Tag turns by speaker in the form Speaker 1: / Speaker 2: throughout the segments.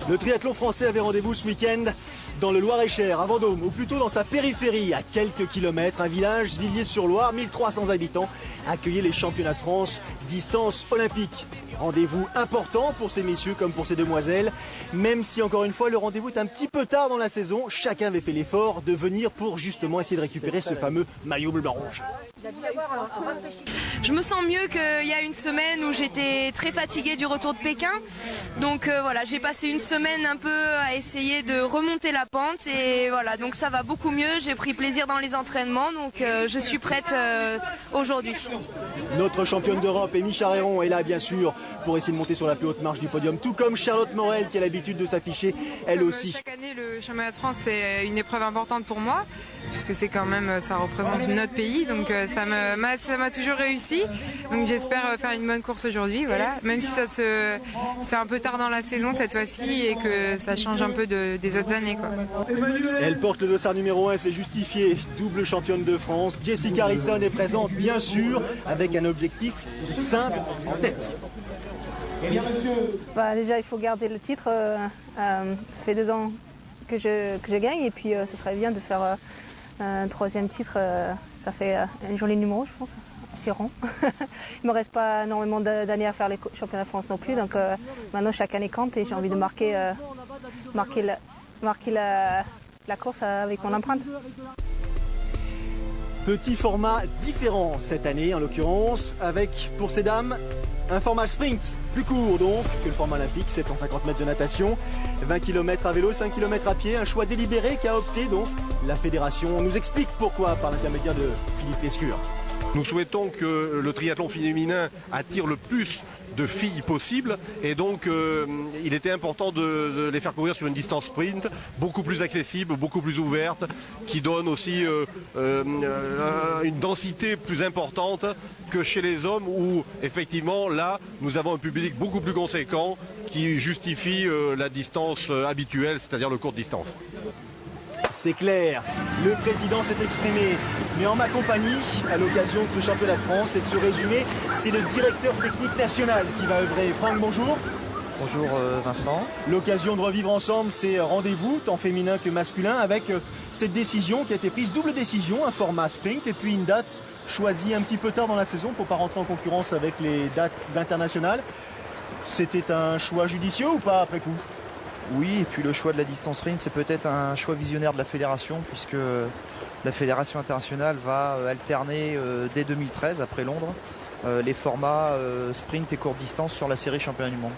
Speaker 1: Le triathlon français avait rendez-vous ce week-end dans le Loir-et-Cher, à Vendôme, ou plutôt dans sa périphérie, à quelques kilomètres. Un village, Villiers-sur-Loire, 1300 habitants, accueillait les championnats de France distance olympique. Rendez-vous important pour ces messieurs comme pour ces demoiselles, même si encore une fois le rendez-vous est un petit peu tard dans la saison. Chacun avait fait l'effort de venir pour justement essayer de récupérer ce fameux maillot bleu-blanc-rouge.
Speaker 2: Je me sens mieux qu'il y a une semaine où j'étais très fatiguée du retour de Pékin. Donc voilà, j'ai passé une semaine un peu à essayer de remonter la pente et voilà, donc ça va beaucoup mieux. J'ai pris plaisir dans les entraînements, donc je suis prête aujourd'hui.
Speaker 1: Notre championne d'Europe, Émy Charéron, est là bien sûr pour essayer de monter sur la plus haute marche du podium, tout comme Charlotte Morel qui a l'habitude de s'afficher elle aussi.
Speaker 3: Chaque année, le championnat de France c'est une épreuve importante pour moi, puisque c'est quand même, ça représente notre pays, donc ça m'a toujours réussi. Donc j'espère faire une bonne course aujourd'hui, voilà. Même si c'est un peu tard dans la saison cette fois-ci et que ça change un peu des autres années, quoi.
Speaker 1: Elle porte le dossard numéro 1, c'est justifié, double championne de France. Jessica Harrison est présente bien sûr avec un objectif simple en tête.
Speaker 4: Déjà il faut garder le titre, ça fait 2 ans que je gagne et puis ce serait bien de faire un 3e titre, ça fait un joli numéro je pense, un petit rang. Il ne me reste pas énormément d'années à faire les championnats de France non plus, donc maintenant chaque année compte et j'ai envie de marquer la course avec mon empreinte.
Speaker 1: Petit format différent cette année en l'occurrence, avec pour ces dames un format sprint plus court donc que le format olympique, 750 mètres de natation, 20 km à vélo, 5 km à pied, un choix délibéré qu'a opté donc la fédération. On nous explique pourquoi par l'intermédiaire de Philippe Lescure.
Speaker 5: Nous souhaitons que le triathlon féminin attire le plus de filles possible et donc il était important de les faire courir sur une distance sprint beaucoup plus accessible, beaucoup plus ouverte, qui donne aussi une densité plus importante que chez les hommes où effectivement là nous avons un public beaucoup plus conséquent qui justifie la distance habituelle, c'est-à-dire le court distance.
Speaker 1: C'est clair, le président s'est exprimé, mais en ma compagnie, à l'occasion de ce championnat de France et de ce résumé, c'est le directeur technique national qui va œuvrer. Franck, bonjour.
Speaker 6: Bonjour Vincent.
Speaker 1: L'occasion de revivre ensemble ces rendez-vous, tant féminin que masculin, avec cette décision qui a été prise, double décision, un format sprint et puis une date choisie un petit peu tard dans la saison pour ne pas rentrer en concurrence avec les dates internationales. C'était un choix judicieux ou pas après coup ?
Speaker 6: Oui, et puis le choix de la distance sprint, c'est peut-être un choix visionnaire de la fédération, puisque la fédération internationale va alterner dès 2013, après Londres, les formats sprint et courte distance sur la série championnat du monde.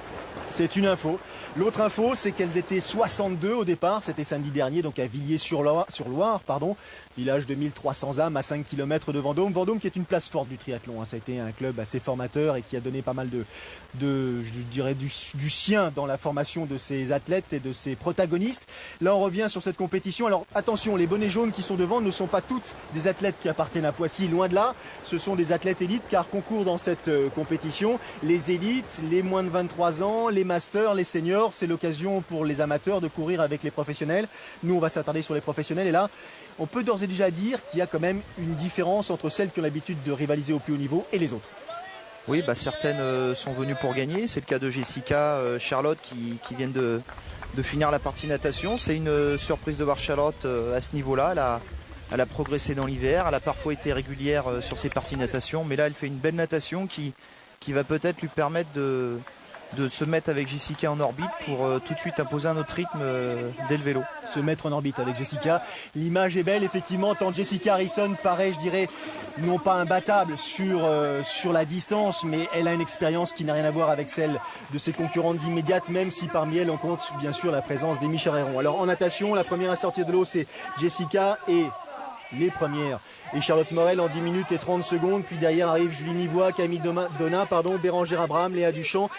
Speaker 1: C'est une info. L'autre info, c'est qu'elles étaient 62 au départ, c'était samedi dernier, donc à Villiers-sur-Loire, village de 1300 âmes à 5 km de Vendôme. Vendôme qui est une place forte du triathlon, hein. Ça a été un club assez formateur et qui a donné pas mal je dirais du sien dans la formation de ses athlètes et de ses protagonistes. Là on revient sur cette compétition. Alors attention, les bonnets jaunes qui sont devant ne sont pas toutes des athlètes qui appartiennent à Poissy, loin de là. Ce sont des athlètes élites car concourent dans cette compétition les élites, les moins de 23 ans, les masters, les seniors. C'est l'occasion pour les amateurs de courir avec les professionnels. Nous on va s'attarder sur les professionnels et là on peut d'ores et déjà dire qu'il y a quand même une différence entre celles qui ont l'habitude de rivaliser au plus haut niveau et les autres.
Speaker 6: Oui, certaines sont venues pour gagner. C'est le cas de Jessica, Charlotte qui viennent de finir la partie natation. C'est une surprise de voir Charlotte à ce niveau-là. Elle a progressé dans l'hiver. Elle a parfois été régulière sur ses parties natation. Mais là, elle fait une belle natation qui va peut-être lui permettre de se mettre avec Jessica en orbite pour tout de suite imposer un autre rythme dès le vélo.
Speaker 1: Se mettre en orbite avec Jessica. L'image est belle, effectivement, tant Jessica Harrison paraît, je dirais, non pas imbattable sur la distance, mais elle a une expérience qui n'a rien à voir avec celle de ses concurrentes immédiates, même si parmi elles, on compte bien sûr la présence d'Émy Charéron. Alors en natation, la première à sortir de l'eau, c'est Jessica et les premières. Et Charlotte Morel en 10 minutes et 30 secondes, puis derrière arrive Julie Nivois, Camille Donat, Bérangère Abraham, Léa Duchamp.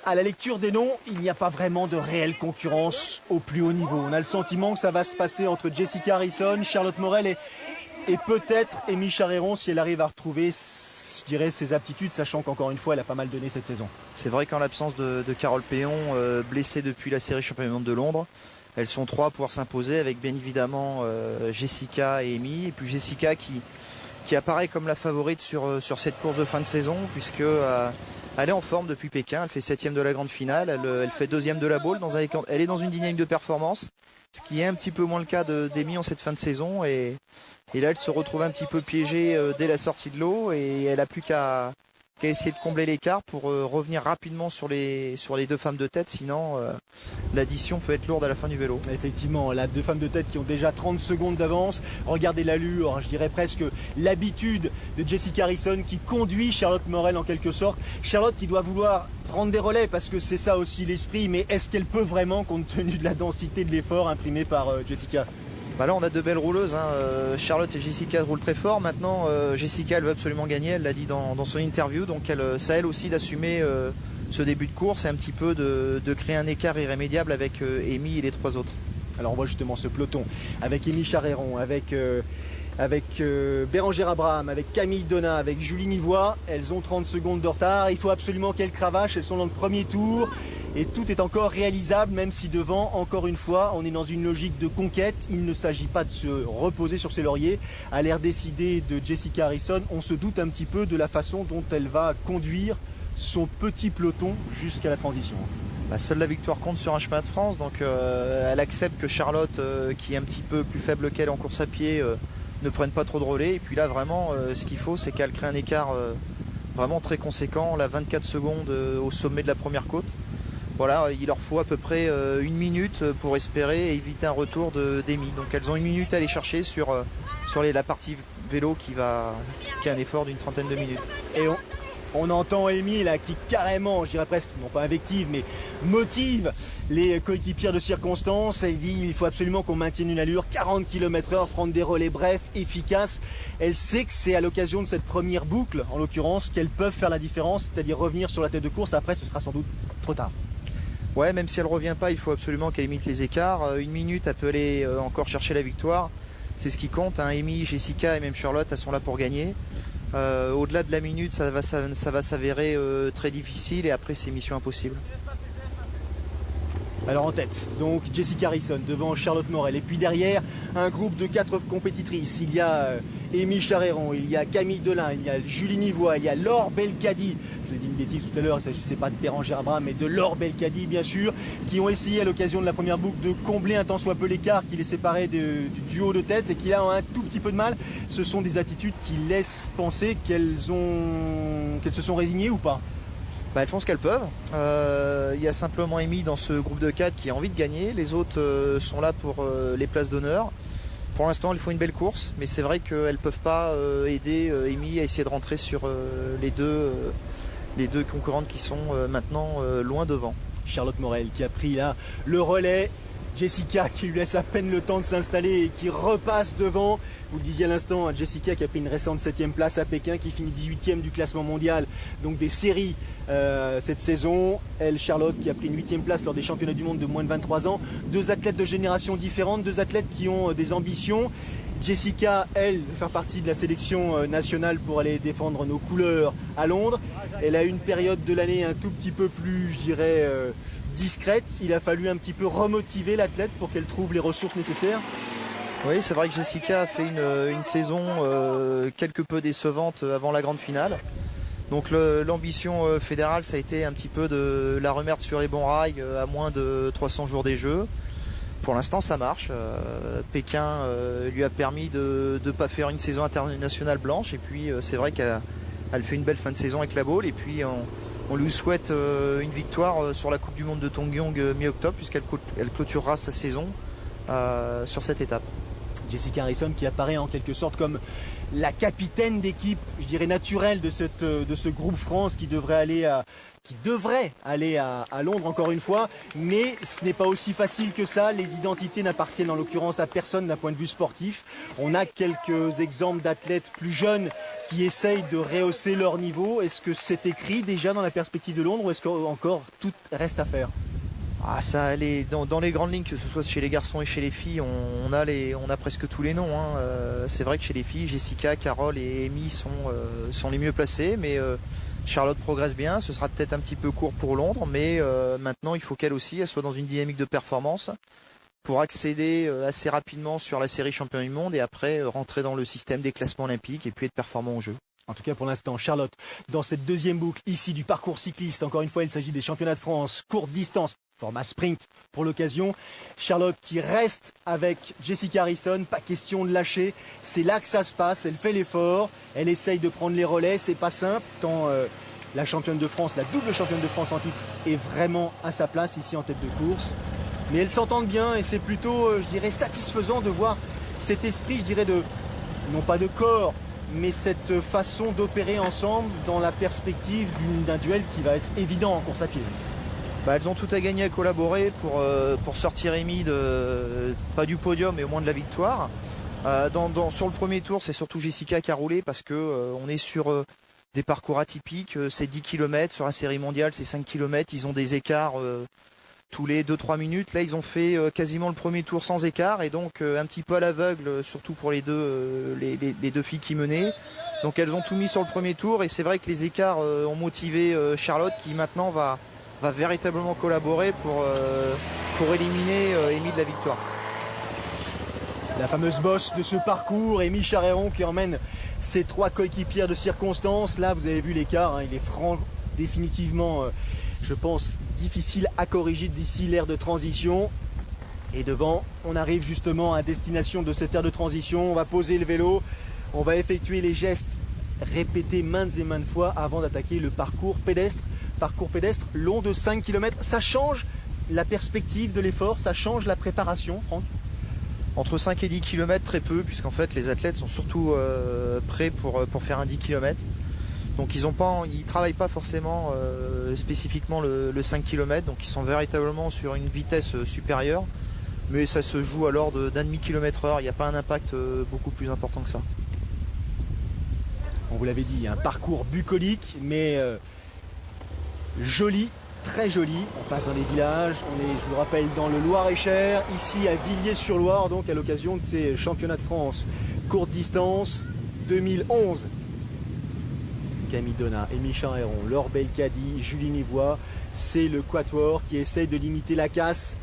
Speaker 1: À la lecture des noms, il n'y a pas vraiment de réelle concurrence au plus haut niveau. On a le sentiment que ça va se passer entre Jessica Harrison, Charlotte Morel et peut-être Émy Charéron si elle arrive à retrouver, je dirais, ses aptitudes, sachant qu'encore une fois, elle a pas mal donné cette saison.
Speaker 6: C'est vrai qu'en l'absence de Carole Péon, blessée depuis la série championnat du monde de Londres, elles sont 3 à pouvoir s'imposer avec bien évidemment Jessica et Émy. Et puis Jessica qui apparaît comme la favorite sur cette course de fin de saison, puisque Elle est en forme depuis Pékin, elle fait 7e de la grande finale, elle fait 2e de la bowl, elle est dans une dynamique de performance, ce qui est un petit peu moins le cas d'Amy en cette fin de saison. Et là, elle se retrouve un petit peu piégée dès la sortie de l'eau et elle n'a plus qu'à essayer de combler l'écart pour revenir rapidement sur les deux femmes de tête, sinon l'addition peut être lourde à la fin du vélo.
Speaker 1: Effectivement, là, deux femmes de tête qui ont déjà 30 secondes d'avance. Regardez l'allure, je dirais presque l'habitude de Jessica Harrison qui conduit Charlotte Morel en quelque sorte. Charlotte qui doit vouloir prendre des relais parce que c'est ça aussi l'esprit, mais est-ce qu'elle peut vraiment compte tenu de la densité de l'effort imprimé par Jessica ?
Speaker 6: Bah là on a deux belles rouleuses, hein. Charlotte et Jessica roulent très fort. Maintenant Jessica elle veut absolument gagner, elle l'a dit dans son interview, donc ça elle aussi d'assumer ce début de course et un petit peu de créer un écart irrémédiable avec Amy et les trois autres.
Speaker 1: Alors on voit justement ce peloton avec Amy Charéron, avec Bérangère Abraham, avec Camille Donat, avec Julie Nivois. Elles ont 30 secondes de retard, il faut absolument qu'elles cravachent, elles sont dans le premier tour. Et tout est encore réalisable, même si devant, encore une fois, on est dans une logique de conquête. Il ne s'agit pas de se reposer sur ses lauriers. À l'ère décidée de Jessica Harrison, on se doute un petit peu de la façon dont elle va conduire son petit peloton jusqu'à la transition.
Speaker 6: Bah, seule la victoire compte sur un chemin de France, donc elle accepte que Charlotte, qui est un petit peu plus faible qu'elle en course à pied, ne prenne pas trop de relais. Et puis là, vraiment, ce qu'il faut, c'est qu'elle crée un écart vraiment très conséquent. Là, 24 secondes au sommet de la première côte. Voilà, il leur faut à peu près 1 minute pour espérer éviter un retour d'Amy. Donc elles ont 1 minute à aller chercher sur la partie vélo qui a un effort d'une 30aine de minutes.
Speaker 1: Et on entend Amy là qui carrément, je dirais presque, non pas invective, mais motive les coéquipières de circonstance. Elle dit il faut absolument qu'on maintienne une allure 40 km/h, prendre des relais brefs, efficaces. Elle sait que c'est à l'occasion de cette première boucle, en l'occurrence, qu'elles peuvent faire la différence, c'est-à-dire revenir sur la tête de course. Après, ce sera sans doute trop tard.
Speaker 6: Ouais, même si elle revient pas, il faut absolument qu'elle limite les écarts. 1 minute, elle peut aller encore chercher la victoire. C'est ce qui compte, hein. Amy, Jessica et même Charlotte, elles sont là pour gagner. Au-delà de la minute, ça va s'avérer très difficile et après c'est mission impossible.
Speaker 1: Alors en tête, donc Jessica Harrison devant Charlotte Morel. Et puis derrière, un groupe de 4 compétitrices. Il y a Amy Charéron, il y a Camille Delin, il y a Julie Nivois, il y a Laure Belkadi. Je l'ai dit une bêtise tout à l'heure, il ne s'agissait pas de Bérangère Abraham, mais de Laure Belkadi bien sûr, qui ont essayé à l'occasion de la première boucle de combler un tant soit peu l'écart qui les séparait du duo de tête et qui a un tout petit peu de mal. Ce sont des attitudes qui laissent penser qu'elles se sont résignées ou pas?
Speaker 6: Bah, elles font ce qu'elles peuvent. Il y a simplement Amy dans ce groupe de 4 qui a envie de gagner. Les autres sont là pour les places d'honneur. Pour l'instant, elles font une belle course, mais c'est vrai qu'elles ne peuvent pas aider Amy à essayer de rentrer sur les deux concurrentes qui sont maintenant loin devant.
Speaker 1: Charlotte Morel qui a pris là le relais. Jessica qui lui laisse à peine le temps de s'installer et qui repasse devant. Vous le disiez à l'instant, Jessica qui a pris une récente 7e place à Pékin, qui finit 18e du classement mondial, donc des séries cette saison. Elle, Charlotte, qui a pris une 8e place lors des championnats du monde de moins de 23 ans. 2 athlètes de génération différentes, 2 athlètes qui ont des ambitions. Jessica, elle, veut faire partie de la sélection nationale pour aller défendre nos couleurs à Londres. Elle a une période de l'année un tout petit peu plus, je dirais, discrète. Il a fallu un petit peu remotiver l'athlète pour qu'elle trouve les ressources nécessaires.
Speaker 6: Oui, c'est vrai que Jessica a fait une saison quelque peu décevante avant la grande finale. Donc l'ambition fédérale, ça a été un petit peu de la remettre sur les bons rails à moins de 300 jours des Jeux. Pour l'instant, ça marche. Pékin lui a permis de ne pas faire une saison internationale blanche. Et puis, c'est vrai qu'elle fait une belle fin de saison avec la bowl. Et puis, on lui souhaite une victoire sur la Coupe du Monde de Tongyong mi-octobre, puisqu'elle clôturera sa saison sur cette étape.
Speaker 1: Jessica Harrison qui apparaît en quelque sorte comme la capitaine d'équipe, je dirais naturelle de ce groupe France qui devrait aller à Londres encore une fois, mais ce n'est pas aussi facile que ça. Les identités n'appartiennent en l'occurrence à personne d'un point de vue sportif. On a quelques exemples d'athlètes plus jeunes qui essayent de rehausser leur niveau. Est-ce que c'est écrit déjà dans la perspective de Londres ou est-ce qu'encore tout reste à faire?
Speaker 6: Ça allait dans les grandes lignes, que ce soit chez les garçons et chez les filles, on a presque tous les noms, hein. C'est vrai que chez les filles, Jessica, Carole et Amy sont les mieux placées, mais Charlotte progresse bien. Ce sera peut-être un petit peu court pour Londres, mais maintenant il faut qu'elle aussi elle soit dans une dynamique de performance pour accéder assez rapidement sur la série champion du monde et après rentrer dans le système des classements olympiques et puis être performant au jeu.
Speaker 1: En tout cas pour l'instant, Charlotte, dans cette deuxième boucle ici du parcours cycliste, encore une fois il s'agit des championnats de France, courte distance, format sprint pour l'occasion. Charlotte qui reste avec Jessica Harrison, pas question de lâcher, c'est là que ça se passe, elle fait l'effort, elle essaye de prendre les relais, c'est pas simple, tant la championne de France, la double championne de France en titre est vraiment à sa place ici en tête de course. Mais elles s'entendent bien et c'est plutôt, je dirais, satisfaisant de voir cet esprit, je dirais, non pas de corps, mais cette façon d'opérer ensemble dans la perspective d'un duel qui va être évident en course à pied.
Speaker 6: Elles ont tout à gagner à collaborer pour sortir Amy pas du podium mais au moins de la victoire. Sur le premier tour, c'est surtout Jessica qui a roulé parce qu'on est sur des parcours atypiques. C'est 10 km, sur la série mondiale c'est 5 km, ils ont des écarts tous les 2-3 minutes. Là ils ont fait quasiment le premier tour sans écart et donc un petit peu à l'aveugle, surtout pour les deux filles qui menaient. Donc elles ont tout mis sur le premier tour et c'est vrai que les écarts ont motivé Charlotte qui maintenant va véritablement collaborer pour éliminer Amy de la victoire.
Speaker 1: La fameuse bosse de ce parcours, Amy Charéron qui emmène ses 3 coéquipières de circonstance. Là vous avez vu l'écart, il est franc, définitivement je pense difficile à corriger d'ici l'ère de transition. Et devant, on arrive justement à destination de cette ère de transition. On va poser le vélo, on va effectuer les gestes répétés maintes et maintes fois avant d'attaquer le parcours pédestre. Parcours pédestre long de 5 km. Ça change la perspective de l'effort, ça change la préparation, Franck?
Speaker 6: Entre 5 et 10 km, très peu, puisqu'en fait les athlètes sont surtout prêts pour faire un 10 km. Donc ils ne travaillent pas forcément spécifiquement le 5 km, donc ils sont véritablement sur une vitesse supérieure, mais ça se joue à l'ordre d'un demi-kilomètre/heure, il n'y a pas un impact beaucoup plus important que ça.
Speaker 1: On vous l'avait dit, un parcours bucolique, mais joli, très joli. On passe dans les villages, on est, je vous le rappelle, dans le Loir-et-Cher, ici à Villiers-sur-Loire, donc à l'occasion de ces championnats de France courte distance 2011. Camille Donat, Amy Charéron, Laure Belkadi, Julie Nivois, c'est le quatuor qui essaye de limiter la casse.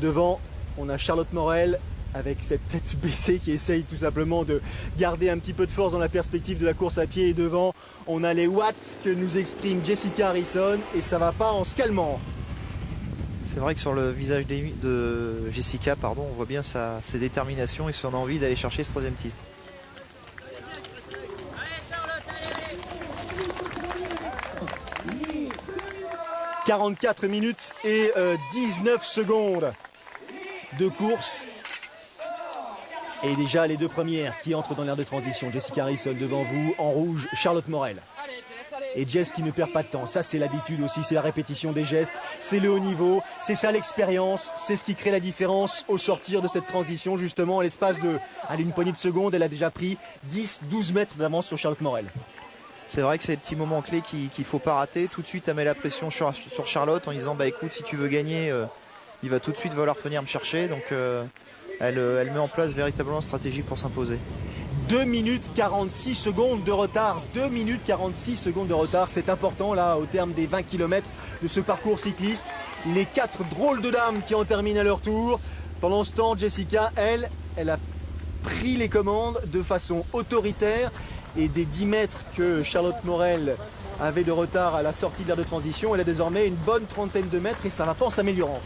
Speaker 1: Devant, on a Charlotte Morel avec cette tête baissée qui essaye tout simplement de garder un petit peu de force dans la perspective de la course à pied. Et devant, on a les watts que nous exprime Jessica Harrison et ça va pas en se calmant.
Speaker 6: C'est vrai que sur le visage de Jessica, on voit bien sa détermination et son envie d'aller chercher ce 3e titre.
Speaker 1: 44 minutes et 19 secondes de course. Et déjà les 2 premières qui entrent dans l'ère de transition. Jessica Harrison devant vous, en rouge, Charlotte Morel. Et Jess qui ne perd pas de temps. Ça c'est l'habitude aussi, c'est la répétition des gestes, c'est le haut niveau, c'est ça l'expérience, c'est ce qui crée la différence au sortir de cette transition. Justement, à l'espace de une poignée de secondes, elle a déjà pris 10-12 mètres d'avance sur Charlotte Morel.
Speaker 6: C'est vrai que c'est le petit moment clé qu'il ne faut pas rater. Tout de suite, elle met la pression sur Charlotte en disant écoute, si tu veux gagner, il va tout de suite falloir venir me chercher. Donc elle met en place véritablement une stratégie pour s'imposer.
Speaker 1: 2 minutes 46 secondes de retard. 2 minutes 46 secondes de retard. C'est important là au terme des 20 km de ce parcours cycliste. Les 4 drôles de dames qui en terminent à leur tour. Pendant ce temps, Jessica, elle a pris les commandes de façon autoritaire. Et des 10 mètres que Charlotte Morel avait de retard à la sortie de l'ère de transition, elle a désormais une bonne trentaine de mètres et ça va pas en s'améliorant.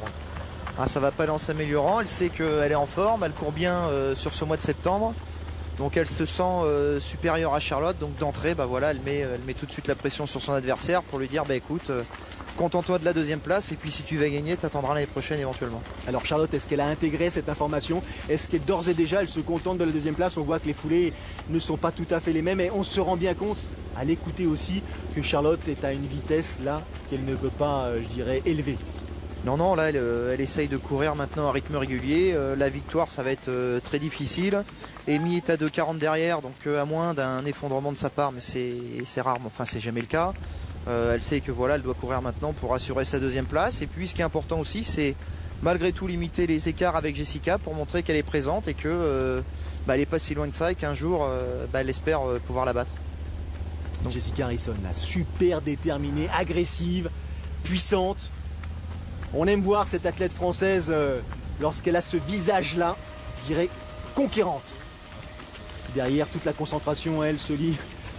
Speaker 6: Ça va pas aller en s'améliorant, elle sait qu'elle est en forme, elle court bien sur ce mois de septembre. Donc elle se sent supérieure à Charlotte, donc d'entrée, elle met tout de suite la pression sur son adversaire pour lui dire écoute, contente-toi de la 2e place et puis si tu vas gagner, t'attendras l'année prochaine éventuellement.
Speaker 1: Alors Charlotte, est-ce qu'elle a intégré cette information? Est-ce que d'ores et déjà elle se contente de la 2e place? On voit que les foulées ne sont pas tout à fait les mêmes et on se rend bien compte à l'écouter aussi que Charlotte est à une vitesse là qu'elle ne peut pas, je dirais, élever.
Speaker 6: Non, là elle essaye de courir maintenant à rythme régulier. La victoire ça va être très difficile. Amy est à 2,40 derrière, donc à moins d'un effondrement de sa part, mais c'est rare, enfin c'est jamais le cas. Elle sait que elle doit courir maintenant pour assurer sa 2e place. Et puis ce qui est important aussi, c'est malgré tout limiter les écarts avec Jessica pour montrer qu'elle est présente et que elle n'est pas si loin de ça et qu'un jour elle espère pouvoir la battre.
Speaker 1: Donc Jessica Harrison, là, super déterminée, agressive, puissante. On aime voir cette athlète française lorsqu'elle a ce visage-là, je dirais conquérante. Derrière, toute la concentration, elle se lit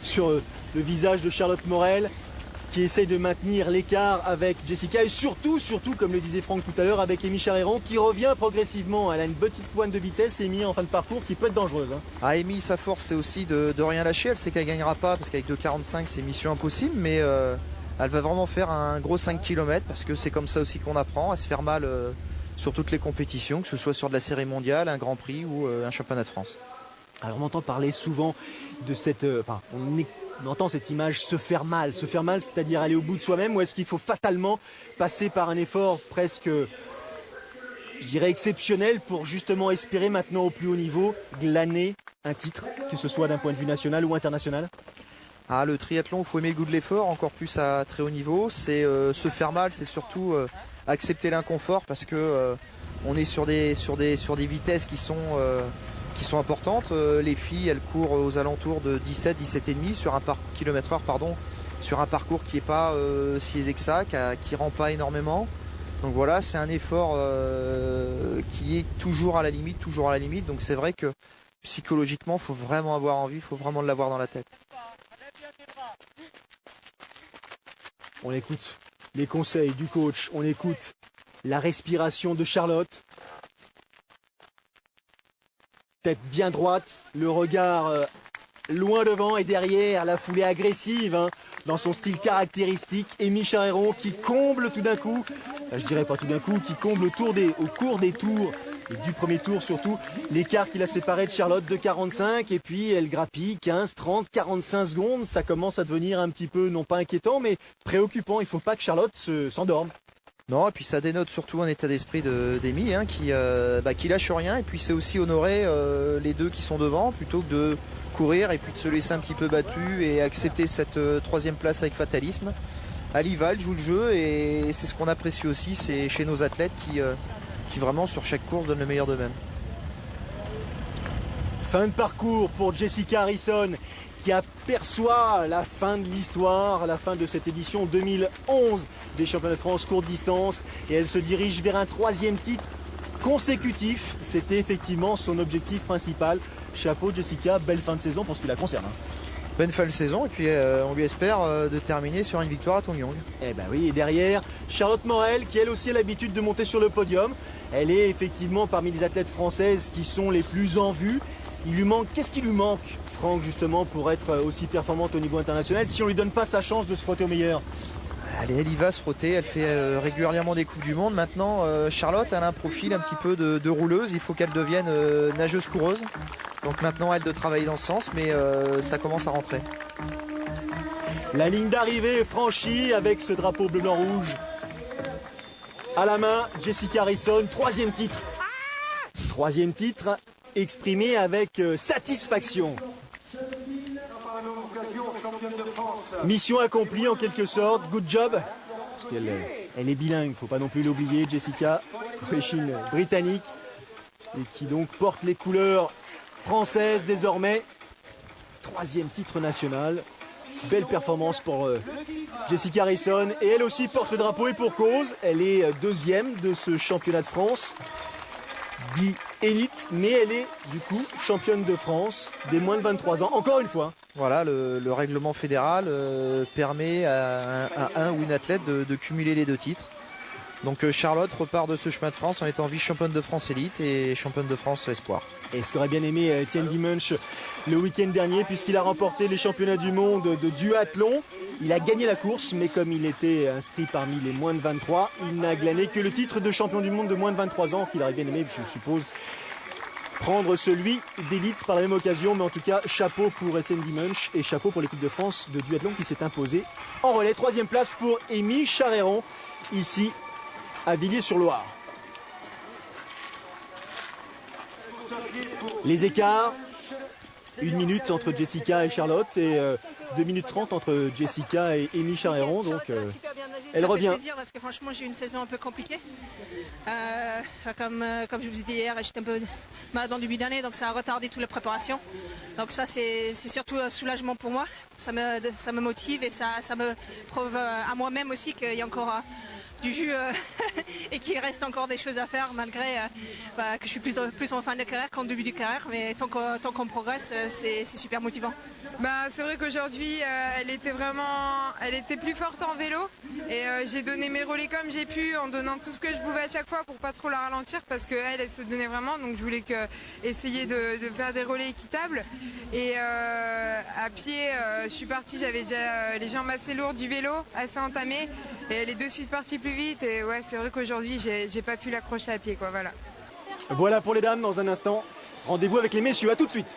Speaker 1: sur le visage de Charlotte Morel, qui essaye de maintenir l'écart avec Jessica et surtout, comme le disait Franck tout à l'heure, avec Amy Charéron qui revient progressivement. Elle a une petite pointe de vitesse, Amy, en fin de parcours, qui peut être dangereuse.
Speaker 6: Amy, sa force, c'est aussi de rien lâcher. Elle sait qu'elle ne gagnera pas parce qu'avec 2,45, c'est mission impossible, mais elle va vraiment faire un gros 5 km parce que c'est comme ça aussi qu'on apprend à se faire mal sur toutes les compétitions, que ce soit sur de la série mondiale, un Grand Prix ou un championnat de France.
Speaker 1: Alors on entend parler souvent de cette... on entend cette image se faire mal, c'est-à-dire aller au bout de soi-même, ou est-ce qu'il faut fatalement passer par un effort presque, je dirais, exceptionnel pour justement espérer maintenant au plus haut niveau glaner un titre, que ce soit d'un point de vue national ou international?
Speaker 6: Le triathlon, il faut aimer le goût de l'effort, encore plus à très haut niveau. C'est se faire mal, c'est surtout accepter l'inconfort parce que on est sur des vitesses qui sont importantes. Les filles, elles courent aux alentours de 17,5 sur un km/h, sur un parcours qui n'est pas si aisé que ça, qui rend pas énormément. Donc voilà, c'est un effort qui est toujours à la limite. Donc c'est vrai que psychologiquement, il faut vraiment avoir envie, il faut vraiment l'avoir dans la tête.
Speaker 1: On écoute les conseils du coach, on écoute la respiration de Charlotte. Tête bien droite, le regard loin devant et derrière, la foulée agressive dans son style caractéristique. Amy Charéron qui comble tout d'un coup, je dirais pas tout d'un coup, qui comble au cours des tours, et du premier tour surtout, l'écart qui l'a séparé de Charlotte de 45, et puis elle grappille 15, 30, 45 secondes. Ça commence à devenir un petit peu, non pas inquiétant, mais préoccupant. Il ne faut pas que Charlotte s'endorme.
Speaker 6: Non, et puis ça dénote surtout un état d'esprit d'Amy qui lâche rien, et puis c'est aussi honorer les deux qui sont devant plutôt que de courir et puis de se laisser un petit peu battu et accepter cette troisième place avec fatalisme. Elle y va, elle joue le jeu, et c'est ce qu'on apprécie aussi, c'est chez nos athlètes qui vraiment sur chaque course donnent le meilleur d'eux-mêmes.
Speaker 1: Fin de parcours pour Jessica Harrison qui aperçoit la fin de l'histoire, la fin de cette édition 2011 des championnats de France courte distance, et elle se dirige vers un 3e titre consécutif. C'était effectivement son objectif principal. Chapeau Jessica, belle fin de saison pour ce qui la concerne.
Speaker 6: Bonne fin de saison, et puis on lui espère de terminer sur une victoire à Tongyong.
Speaker 1: Eh ben oui, et derrière, Charlotte Morel qui elle aussi a l'habitude de monter sur le podium. Elle est effectivement parmi les athlètes françaises qui sont les plus en vue. Qu'est-ce qui lui manque, Franck, justement, pour être aussi performante au niveau international si on lui donne pas sa chance de se frotter au meilleur?
Speaker 6: Allez, elle y va se frotter, elle fait régulièrement des Coupes du Monde. Maintenant, Charlotte, elle a un profil un petit peu de rouleuse, il faut qu'elle devienne nageuse coureuse. Donc maintenant, elle de travailler dans ce sens, mais ça commence à rentrer.
Speaker 1: La ligne d'arrivée est franchie avec ce drapeau bleu-blanc-rouge. À la main, Jessica Harrison, 3e titre. 3e titre exprimé avec satisfaction. Mission accomplie en quelque sorte, good job. Parce qu'elle est bilingue, il ne faut pas non plus l'oublier, Jessica, d'origine britannique, et qui donc porte les couleurs françaises désormais. 3e titre national. Belle performance pour Jessica Harrison, et elle aussi porte le drapeau, et pour cause. Elle est 2e de ce championnat de France, dit élite, mais elle est du coup championne de France des moins de 23 ans, encore une fois.
Speaker 6: Voilà, le règlement fédéral permet à un ou une athlète de cumuler les 2 titres. Donc Charlotte repart de ce chemin de France en étant vice-championne de France élite et championne de France espoir.
Speaker 1: Et ce qu'aurait bien aimé Étienne Dimanche le week-end dernier, puisqu'il a remporté les championnats du monde de duathlon. Il a gagné la course, mais comme il était inscrit parmi les moins de 23, il n'a glané que le titre de champion du monde de moins de 23 ans, qu'il aurait bien aimé, je suppose, prendre celui d'élite par la même occasion. Mais en tout cas, chapeau pour Étienne Dimanche et chapeau pour l'équipe de France de duathlon qui s'est imposée en relais. 3e place pour Amy Charéron, ici à Villiers-sur-Loire. Les écarts, 1 minute entre Jessica et Charlotte, et 2 minutes 30 entre Jessica et Amy Charéron. Donc elle revient.
Speaker 7: Ça fait plaisir parce que franchement j'ai eu une saison un peu compliquée. Comme je vous ai dit hier, j'étais un peu malade en début d'année, donc ça a retardé toute la préparation. Donc ça c'est surtout un soulagement pour moi. Ça me motive, et ça me prouve à moi-même aussi qu'il y a encore du jus et qu'il reste encore des choses à faire, malgré que je suis plus en fin de carrière qu'en début de carrière. Mais tant qu'on progresse, c'est super motivant.
Speaker 3: C'est vrai qu'aujourd'hui, elle était plus forte en vélo et j'ai donné mes relais comme j'ai pu en donnant tout ce que je pouvais à chaque fois pour pas trop la ralentir parce qu'elle se donnait vraiment, donc je voulais essayer de faire des relais équitables. Et à pied, je suis partie, j'avais déjà les jambes assez lourdes du vélo, assez entamées et elle est de suite partie plus vite et ouais, c'est vrai qu'aujourd'hui, j'ai pas pu l'accrocher à pied, quoi, voilà.
Speaker 1: Voilà pour les dames dans un instant. Rendez-vous avec les messieurs, à tout de suite.